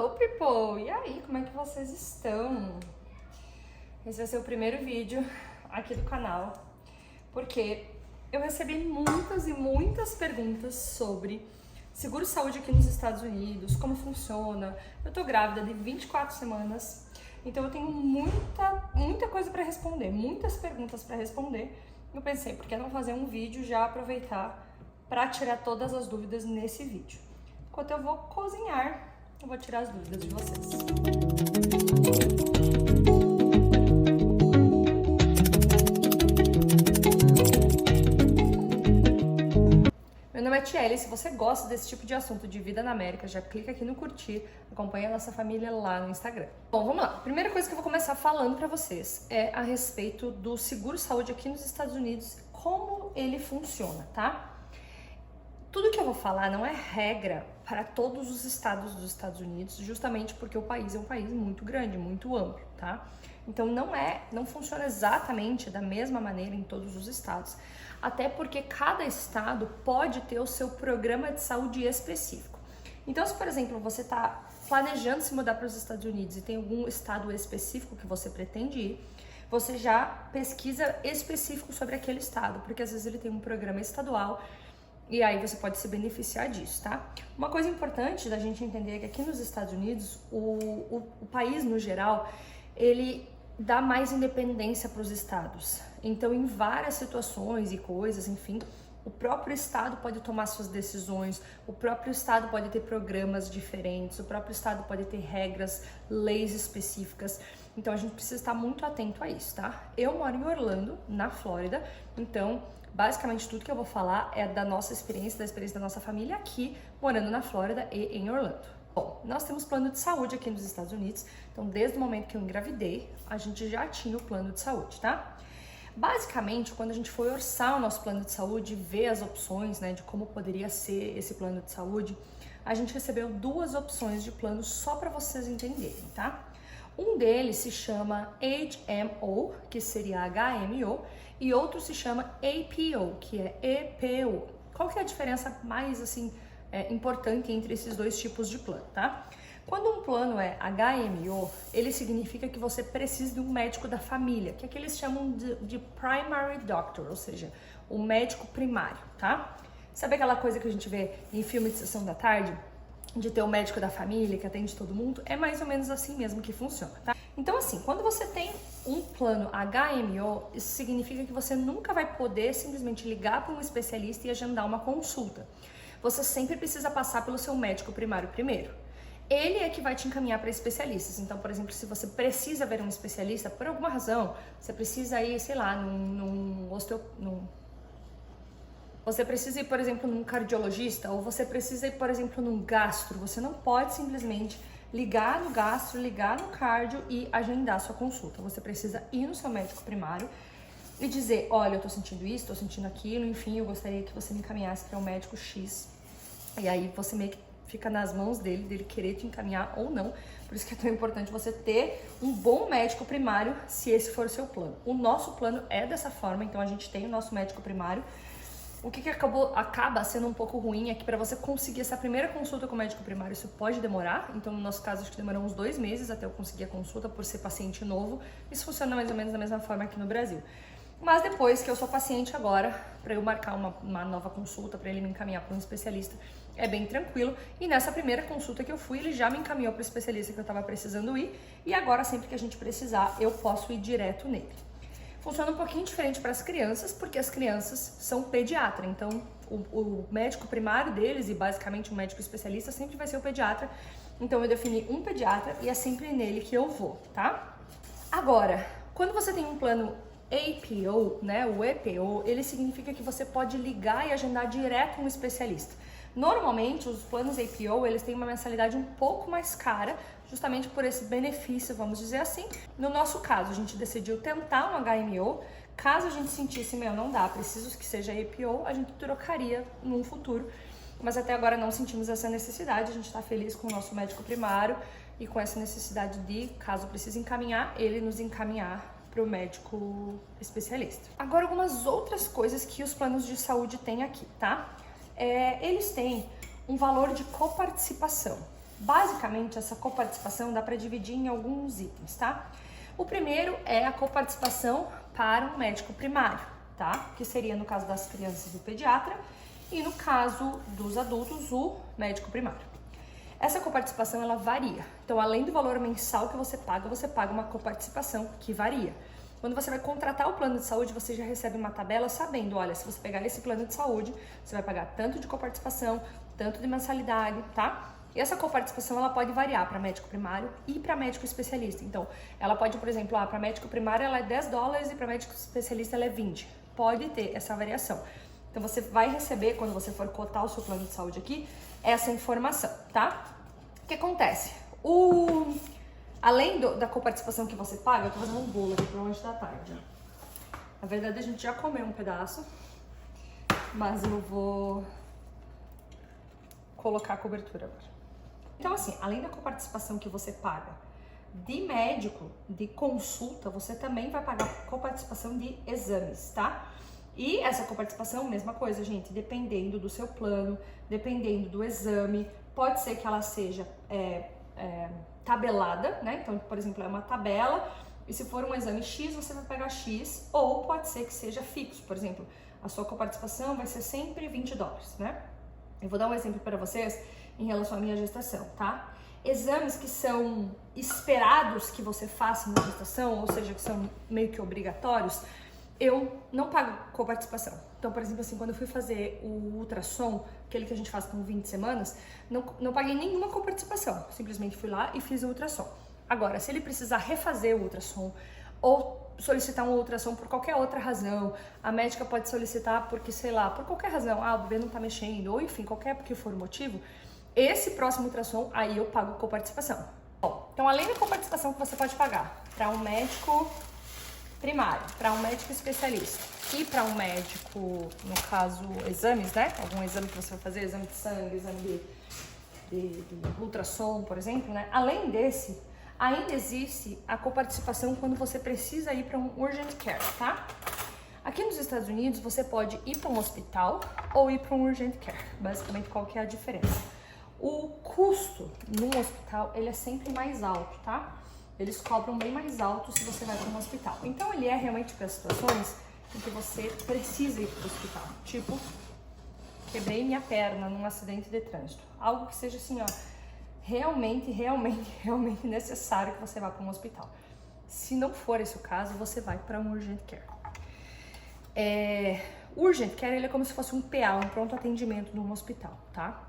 Hello, people! E aí, como é que vocês estão? Esse vai ser o primeiro vídeo aqui do canal, porque eu recebi muitas e muitas perguntas sobre seguro-saúde aqui nos Estados Unidos, como funciona. Eu tô grávida de 24 semanas, então eu tenho muita coisa para responder, muitas perguntas para responder. Eu pensei, por que não fazer um vídeo e já aproveitar para tirar todas as dúvidas nesse vídeo? Enquanto eu vou cozinhar, eu vou tirar as dúvidas de vocês. Meu nome é Tiele, se você gosta desse tipo de assunto de vida na América, já clica aqui no curtir, acompanha a nossa família lá no Instagram. Bom, vamos lá. A primeira coisa que eu vou começar falando pra vocês é a respeito do seguro-saúde aqui nos Estados Unidos, como ele funciona, tá? Tudo que eu vou falar não é regra para todos os estados dos Estados Unidos, justamente porque o país é um país muito grande, muito amplo, tá? Então não funciona exatamente da mesma maneira em todos os estados, até porque cada estado pode ter o seu programa de saúde específico. Então, se por exemplo você está planejando se mudar para os Estados Unidos e tem algum estado específico que você pretende ir, você já pesquisa específico sobre aquele estado, porque às vezes ele tem um programa estadual. E aí você pode se beneficiar disso, tá? Uma coisa importante da gente entender é que aqui nos Estados Unidos, o país no geral, ele dá mais independência para os estados. Então, em várias situações e coisas, enfim, o próprio estado pode tomar suas decisões, o próprio estado pode ter programas diferentes, o próprio estado pode ter regras, leis específicas. Então, a gente precisa estar muito atento a isso, tá? Eu moro em Orlando, na Flórida, então basicamente tudo que eu vou falar é da nossa experiência, da experiência da nossa família aqui, morando na Flórida e em Orlando. Bom, nós temos plano de saúde aqui nos Estados Unidos, então desde o momento que eu engravidei, a gente já tinha o plano de saúde, tá? Basicamente, quando a gente foi orçar o nosso plano de saúde, ver as opções, né, de como poderia ser esse plano de saúde, a gente recebeu duas opções de plano só para vocês entenderem, tá? Um deles se chama HMO, que seria HMO, e outro se chama APO, que é EPO. Qual que é a diferença mais importante entre esses dois tipos de plano, tá? Quando um plano é HMO, ele significa que você precisa de um médico da família, que é que eles chamam de primary doctor, ou seja, o médico primário, tá? Sabe aquela coisa que a gente vê em filme de sessão da tarde? De ter o médico da família que atende todo mundo, é mais ou menos assim mesmo que funciona, tá? Então assim, quando você tem um plano HMO, isso significa que você nunca vai poder simplesmente ligar para um especialista e agendar uma consulta. Você sempre precisa passar pelo seu médico primário primeiro. Ele é que vai te encaminhar para especialistas. Então, por exemplo, se você precisa ver um especialista por alguma razão, você precisa ir, sei lá, Você precisa ir, por exemplo, num cardiologista, ou você precisa ir, por exemplo, num gastro. Você não pode simplesmente ligar no gastro, ligar no cardio e agendar sua consulta. Você precisa ir no seu médico primário e dizer, olha, eu tô sentindo isso, tô sentindo aquilo, enfim, eu gostaria que você me encaminhasse para um médico X. E aí você meio que fica nas mãos dele querer te encaminhar ou não. Por isso que é tão importante você ter um bom médico primário, se esse for o seu plano. O nosso plano é dessa forma, então a gente tem o nosso médico primário. O que acaba sendo um pouco ruim é que para você conseguir essa primeira consulta com o médico primário, isso pode demorar. Então, no nosso caso, acho que demorou uns 2 meses até eu conseguir a consulta por ser paciente novo. Isso funciona mais ou menos da mesma forma aqui no Brasil. Mas depois que eu sou paciente agora, para eu marcar uma nova consulta, para ele me encaminhar para um especialista, é bem tranquilo. E nessa primeira consulta que eu fui, ele já me encaminhou para o especialista que eu estava precisando ir. E agora, sempre que a gente precisar, eu posso ir direto nele. Funciona um pouquinho diferente para as crianças, porque as crianças são pediatra, então o médico primário deles e basicamente o médico especialista sempre vai ser o pediatra, então eu defini um pediatra e é sempre nele que eu vou, tá? Agora, quando você tem um plano APO, né, o EPO, ele significa que você pode ligar e agendar direto um especialista. Normalmente, os planos APO, eles têm uma mensalidade um pouco mais cara, justamente por esse benefício, vamos dizer assim. No nosso caso, a gente decidiu tentar um HMO. Caso a gente sentisse, não dá, preciso que seja APO, a gente trocaria num futuro. Mas até agora não sentimos essa necessidade, a gente está feliz com o nosso médico primário e com essa necessidade de, caso precise encaminhar, ele nos encaminhar para o médico especialista. Agora, algumas outras coisas que os planos de saúde têm aqui, tá? Eles têm um valor de coparticipação. Basicamente, essa coparticipação dá para dividir em alguns itens, tá? O primeiro é a coparticipação para um médico primário, tá? Que seria no caso das crianças o pediatra e no caso dos adultos o médico primário. Essa coparticipação ela varia. Então, além do valor mensal que você paga uma coparticipação que varia. Quando você vai contratar o plano de saúde, você já recebe uma tabela sabendo, olha, se você pegar esse plano de saúde, você vai pagar tanto de coparticipação, tanto de mensalidade, tá? E essa coparticipação ela pode variar para médico primário e para médico especialista. Então, ela pode, por exemplo, para médico primário ela é $10 e para médico especialista ela é 20. Pode ter essa variação. Então, você vai receber, quando você for cotar o seu plano de saúde aqui, essa informação, tá? O que acontece? Além da coparticipação que você paga, eu tô fazendo um bolo aqui pro lanche da tarde. Ó. Na verdade, a gente já comeu um pedaço, mas eu vou colocar a cobertura agora. Então, assim, além da coparticipação que você paga de médico, de consulta, você também vai pagar coparticipação de exames, tá? E essa coparticipação, mesma coisa, gente, dependendo do seu plano, dependendo do exame, pode ser que ela seja tabelada, né? Então, por exemplo, é uma tabela e se for um exame X, você vai pegar X, ou pode ser que seja fixo, por exemplo, a sua coparticipação vai ser sempre $20, né? Eu vou dar um exemplo para vocês em relação à minha gestação, tá? Exames que são esperados que você faça na gestação, ou seja, que são meio que obrigatórios, eu não pago coparticipação. Então, por exemplo, assim, quando eu fui fazer o ultrassom, aquele que a gente faz com 20 semanas, não paguei nenhuma coparticipação. Simplesmente fui lá e fiz o ultrassom. Agora, se ele precisar refazer o ultrassom ou solicitar um ultrassom por qualquer outra razão, a médica pode solicitar porque, sei lá, por qualquer razão, o bebê não tá mexendo, ou enfim, qualquer que for o motivo, esse próximo ultrassom, aí eu pago coparticipação. Bom, então além da coparticipação que você pode pagar para um médico primário, para um médico especialista e para um médico, no caso, exames, né? Algum exame que você vai fazer, exame de sangue, exame de ultrassom, por exemplo, né? Além desse, ainda existe a coparticipação quando você precisa ir para um urgent care, tá? Aqui nos Estados Unidos, você pode ir para um hospital ou ir para um urgent care. Basicamente, qual que é a diferença? O custo num hospital, ele é sempre mais alto, tá? Eles cobram bem mais alto se você vai para um hospital. Então, ele é realmente para situações em que você precisa ir para o hospital. Tipo, quebrei minha perna num acidente de trânsito. Algo que seja assim, ó, realmente necessário que você vá para um hospital. Se não for esse o caso, você vai para um urgent care. O urgent care, ele é como se fosse um PA, um pronto atendimento num hospital, tá?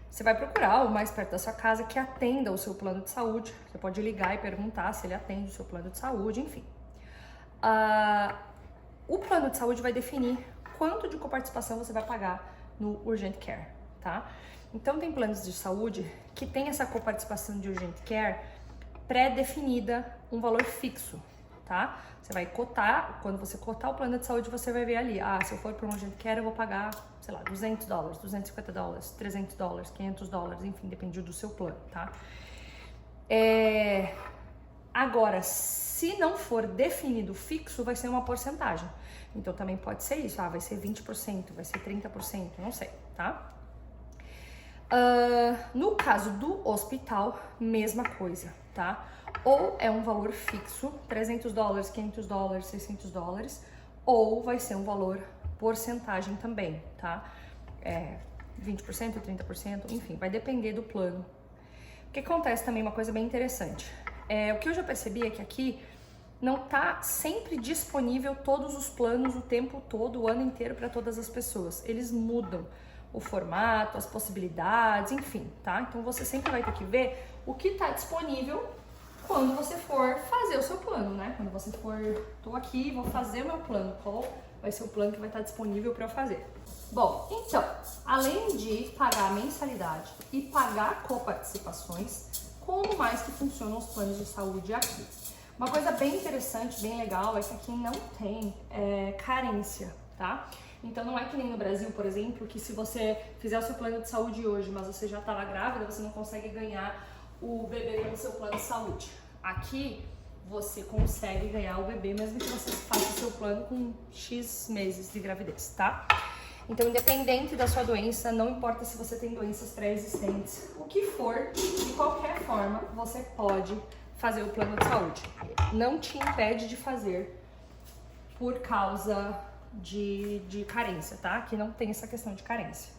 Você vai procurar o mais perto da sua casa que atenda o seu plano de saúde. Você pode ligar e perguntar se ele atende o seu plano de saúde, enfim. O plano de saúde vai definir quanto de coparticipação você vai pagar no urgent care, tá? Então, tem planos de saúde que tem essa coparticipação de urgent care pré-definida, um valor fixo, tá? Você vai cotar, quando você cotar o plano de saúde, você vai ver ali, se eu for para um urgent care, eu vou pagar, sei lá, $200, $250, $300, $500, enfim, depende do seu plano, tá? Agora, se não for definido fixo, vai ser uma porcentagem. Então, também pode ser isso, vai ser 20%, vai ser 30%, não sei, tá? No caso do hospital, mesma coisa, tá? Ou é um valor fixo, $300, $500, $600, ou vai ser um valor porcentagem também, tá? 20%, 30%, enfim, vai depender do plano. O que acontece também, uma coisa bem interessante, o que eu já percebi é que aqui não tá sempre disponível todos os planos o tempo todo, o ano inteiro para todas as pessoas. Eles mudam o formato, as possibilidades, enfim, tá? Então você sempre vai ter que ver o que tá disponível quando você for fazer o seu plano, né? Quando você for, tô aqui, vou fazer o meu plano, qual vai ser o plano que vai estar disponível para eu fazer? Bom, então, além de pagar a mensalidade e pagar coparticipações, como mais que funcionam os planos de saúde aqui? Uma coisa bem interessante, bem legal, é que aqui não tem carência, tá? Então não é que nem no Brasil, por exemplo, que se você fizer o seu plano de saúde hoje, mas você já estava grávida, você não consegue ganhar o bebê pelo seu plano de saúde. Aqui você consegue ganhar o bebê mesmo que você faça o seu plano com X meses de gravidez, tá? Então, independente da sua doença, não importa se você tem doenças pré-existentes, o que for, de qualquer forma, você pode fazer o plano de saúde. Não te impede de fazer por causa de carência, tá? Que não tem essa questão de carência.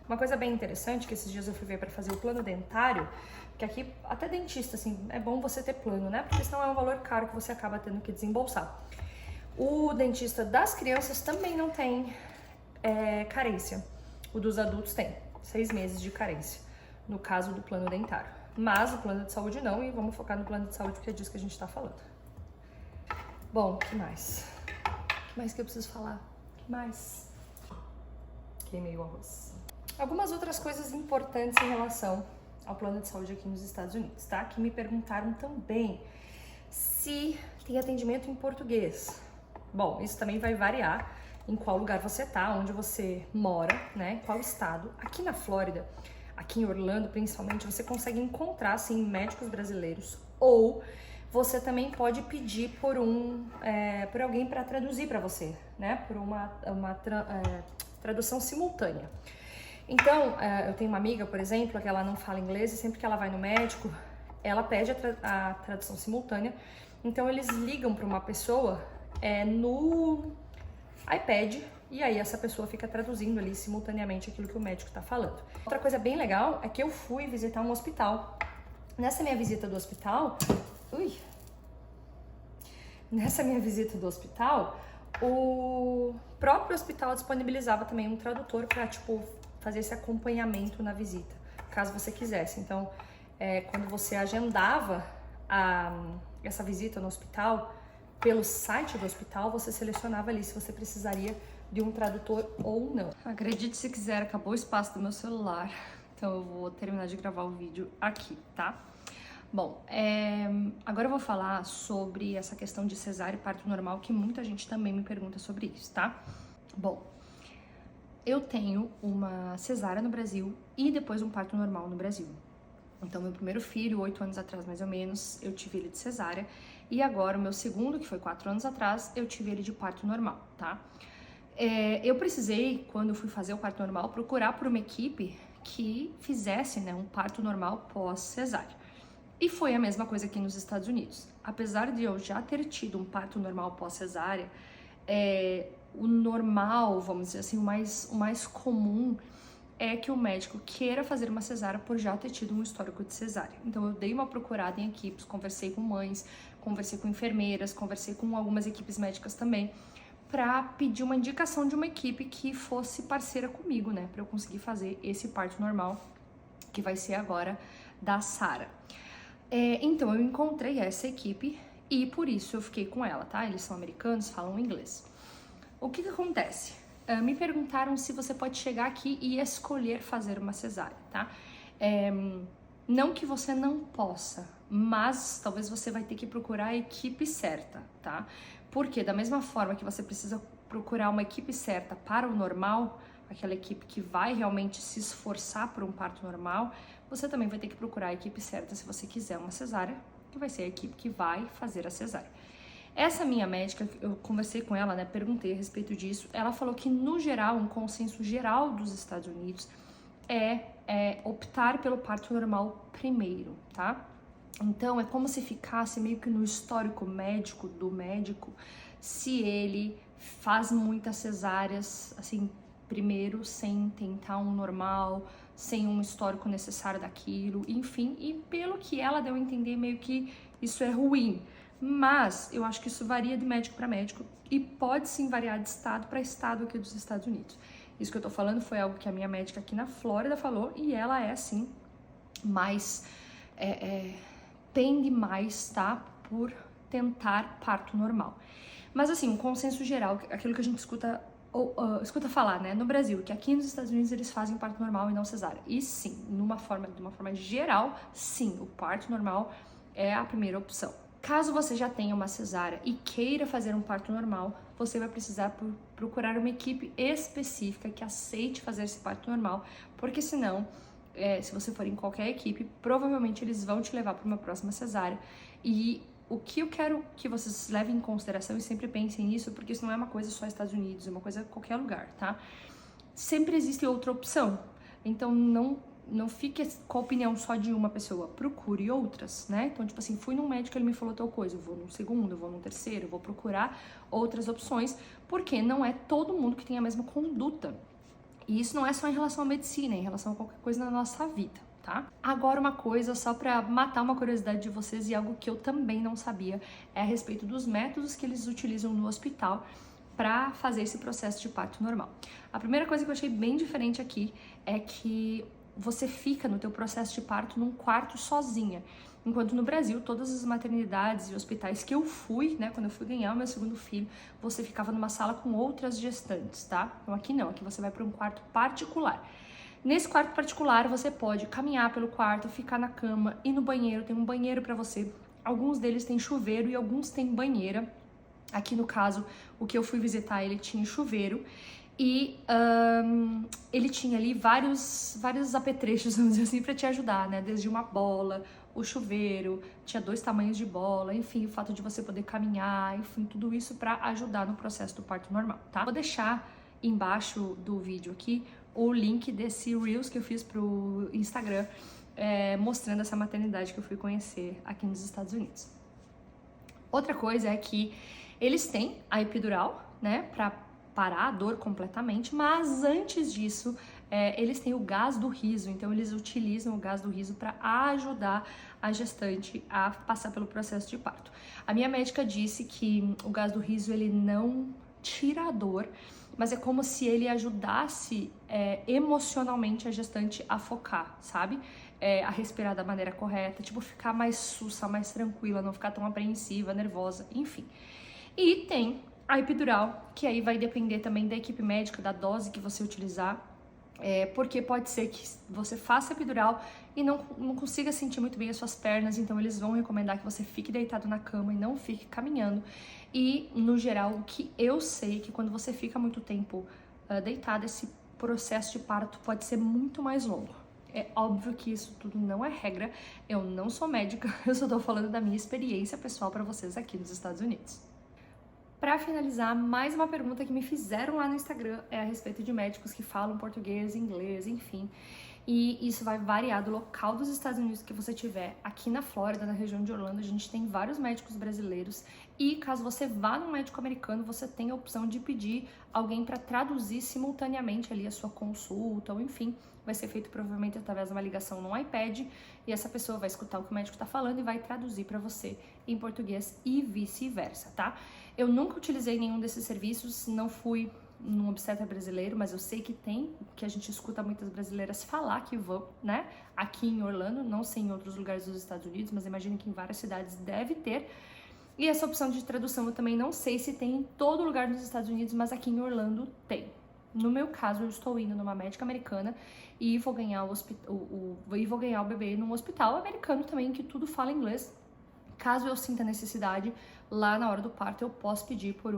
Uma coisa bem interessante que esses dias eu fui ver para fazer o plano dentário, que aqui até dentista, assim, é bom você ter plano, né? Porque senão é um valor caro que você acaba tendo que desembolsar. O dentista das crianças também não tem carência. O dos adultos tem 6 meses de carência, no caso do plano dentário. Mas o plano de saúde não, e vamos focar no plano de saúde porque é disso que a gente tá falando. Bom, o que mais? O que mais que eu preciso falar? O que mais? Queimei o arroz. Algumas outras coisas importantes em relação ao plano de saúde aqui nos Estados Unidos, tá? Que me perguntaram também se tem atendimento em português. Bom, isso também vai variar em qual lugar você tá, onde você mora, né? Qual estado. Aqui na Flórida, aqui em Orlando principalmente, você consegue encontrar, assim, médicos brasileiros, ou você também pode pedir por alguém para traduzir para você, né? Por uma tradução simultânea. Então, eu tenho uma amiga, por exemplo, que ela não fala inglês e sempre que ela vai no médico, ela pede a tradução simultânea. Então, eles ligam para uma pessoa no iPad e aí essa pessoa fica traduzindo ali simultaneamente aquilo que o médico está falando. Outra coisa bem legal é que eu fui visitar um hospital. Nessa minha visita do hospital, o próprio hospital disponibilizava também um tradutor para, tipo, fazer esse acompanhamento na visita, caso você quisesse. Então, quando você agendava essa visita no hospital, pelo site do hospital, você selecionava ali se você precisaria de um tradutor ou não. Acredite se quiser, acabou o espaço do meu celular, então eu vou terminar de gravar o vídeo aqui, tá? Bom, agora eu vou falar sobre essa questão de cesárea e parto normal, que muita gente também me pergunta sobre isso, tá? Bom, eu tenho uma cesárea no Brasil e depois um parto normal no Brasil. Então, meu primeiro filho, 8 anos atrás mais ou menos, eu tive ele de cesárea. E agora, o meu segundo, que foi 4 anos atrás, eu tive ele de parto normal, tá? Eu precisei, quando eu fui fazer o parto normal, procurar por uma equipe que fizesse, né, um parto normal pós-cesárea. E foi a mesma coisa aqui nos Estados Unidos. Apesar de eu já ter tido um parto normal pós-cesárea, o normal, vamos dizer assim, o mais comum é que o médico queira fazer uma cesárea por já ter tido um histórico de cesárea. Então eu dei uma procurada em equipes, conversei com mães, conversei com enfermeiras, conversei com algumas equipes médicas também, para pedir uma indicação de uma equipe que fosse parceira comigo, né, para eu conseguir fazer esse parto normal, que vai ser agora da Sara. Então eu encontrei essa equipe e por isso eu fiquei com ela, tá? Eles são americanos, falam inglês. O que acontece? Me perguntaram se você pode chegar aqui e escolher fazer uma cesárea, tá? Não que você não possa, mas talvez você vai ter que procurar a equipe certa, tá? Porque da mesma forma que você precisa procurar uma equipe certa para o normal, aquela equipe que vai realmente se esforçar por um parto normal, você também vai ter que procurar a equipe certa se você quiser uma cesárea, que vai ser a equipe que vai fazer a cesárea. Essa minha médica, eu conversei com ela, né, perguntei a respeito disso, ela falou que no geral, um consenso geral dos Estados Unidos é optar pelo parto normal primeiro, tá? Então é como se ficasse meio que no histórico médico do médico, se ele faz muitas cesáreas, assim, primeiro sem tentar um normal, sem um histórico necessário daquilo, enfim, e pelo que ela deu a entender, meio que isso é ruim. Mas eu acho que isso varia de médico para médico e pode sim variar de estado para estado aqui dos Estados Unidos. Isso que eu tô falando foi algo que a minha médica aqui na Flórida falou e ela é assim, mais pende mais, tá, por tentar parto normal. Mas assim, um consenso geral, aquilo que a gente escuta falar, né, no Brasil, que aqui nos Estados Unidos eles fazem parto normal e não cesárea. E sim, de uma forma geral, sim, o parto normal é a primeira opção. Caso você já tenha uma cesárea e queira fazer um parto normal, você vai precisar procurar uma equipe específica que aceite fazer esse parto normal, porque senão, se você for em qualquer equipe, provavelmente eles vão te levar para uma próxima cesárea. E o que eu quero que vocês levem em consideração e sempre pensem nisso, porque isso não é uma coisa só Estados Unidos, é uma coisa em qualquer lugar, tá? sempre existe outra opção. Então não fique com a opinião só de uma pessoa, procure outras, né? Então, tipo assim, fui num médico, ele me falou tal coisa, eu vou num segundo, eu vou num terceiro, eu vou procurar outras opções, porque não é todo mundo que tem a mesma conduta. E isso não é só em relação à medicina, é em relação a qualquer coisa na nossa vida, tá? Agora uma coisa, só pra matar uma curiosidade de vocês e algo que eu também não sabia, é a respeito dos métodos que eles utilizam no hospital para fazer esse processo de parto normal. A primeira coisa que eu achei bem diferente aqui é que você fica no teu processo de parto num quarto sozinha. Enquanto no Brasil, todas as maternidades e hospitais que eu fui, né, quando eu fui ganhar o meu segundo filho, você ficava numa sala com outras gestantes, tá? Então aqui não, aqui você vai para um quarto particular. Nesse quarto particular, você pode caminhar pelo quarto, ficar na cama, ir no banheiro, tem um banheiro para você. Alguns deles têm chuveiro e alguns têm banheira. Aqui no caso, o que eu fui visitar, ele tinha chuveiro. E ele tinha ali vários apetrechos, vamos dizer assim, para te ajudar, né? Desde uma bola, o chuveiro, tinha 2 tamanhos de bola, enfim, o fato de você poder caminhar, enfim, tudo isso para ajudar no processo do parto normal, tá? Vou deixar embaixo do vídeo aqui o link desse Reels que eu fiz pro Instagram, mostrando essa maternidade que eu fui conhecer aqui nos Estados Unidos. Outra coisa é que eles têm a epidural, né, pra parar a dor completamente, mas antes disso, eles têm o gás do riso, então eles utilizam o gás do riso para ajudar a gestante a passar pelo processo de parto. A minha médica disse que o gás do riso, ele não tira a dor, mas é como se ele ajudasse emocionalmente a gestante a focar, sabe? A respirar da maneira correta, tipo, ficar mais sussa, mais tranquila, não ficar tão apreensiva, nervosa, enfim. E tem a epidural, que aí vai depender também da equipe médica, da dose que você utilizar, porque pode ser que você faça epidural e não consiga sentir muito bem as suas pernas, então eles vão recomendar que você fique deitado na cama e não fique caminhando. E, no geral, o que eu sei é que quando você fica muito tempo deitado, esse processo de parto pode ser muito mais longo. É óbvio que isso tudo não é regra, eu não sou médica, eu só tô falando da minha experiência pessoal para vocês aqui nos Estados Unidos. Para finalizar, mais uma pergunta que me fizeram lá no Instagram é a respeito de médicos que falam português, inglês, enfim. E isso vai variar do local dos Estados Unidos que você tiver. Aqui na Flórida, na região de Orlando, a gente tem vários médicos brasileiros. E caso você vá num médico americano, você tem a opção de pedir alguém para traduzir simultaneamente ali a sua consulta, ou enfim, vai ser feito provavelmente através de uma ligação no iPad. E essa pessoa vai escutar o que o médico está falando e vai traduzir para você em português e vice-versa, tá? Eu nunca utilizei nenhum desses serviços, não fui num obstetra brasileiro, mas eu sei que tem, que a gente escuta muitas brasileiras falar que vão, né? Aqui em Orlando, não sei em outros lugares dos Estados Unidos, mas imagino que em várias cidades deve ter. E essa opção de tradução eu também não sei se tem em todo lugar nos Estados Unidos, mas aqui em Orlando tem. No meu caso, eu estou indo numa médica americana e vou ganhar o bebê num hospital americano também, que tudo fala inglês. Caso eu sinta necessidade, lá na hora do parto eu posso pedir por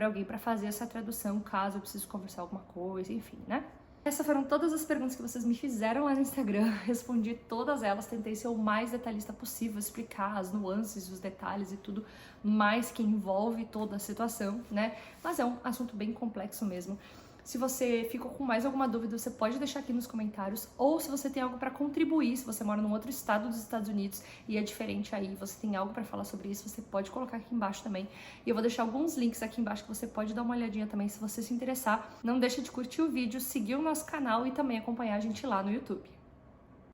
alguém para fazer essa tradução, caso eu precise conversar alguma coisa, enfim, né? Essas foram todas as perguntas que vocês me fizeram lá no Instagram, respondi todas elas, tentei ser o mais detalhista possível, explicar as nuances, os detalhes e tudo mais que envolve toda a situação, né? Mas é um assunto bem complexo mesmo. Se você ficou com mais alguma dúvida, você pode deixar aqui nos comentários, ou se você tem algo para contribuir, se você mora num outro estado dos Estados Unidos e é diferente aí, você tem algo para falar sobre isso, você pode colocar aqui embaixo também. E eu vou deixar alguns links aqui embaixo que você pode dar uma olhadinha também se você se interessar. Não deixa de curtir o vídeo, seguir o nosso canal e também acompanhar a gente lá no YouTube.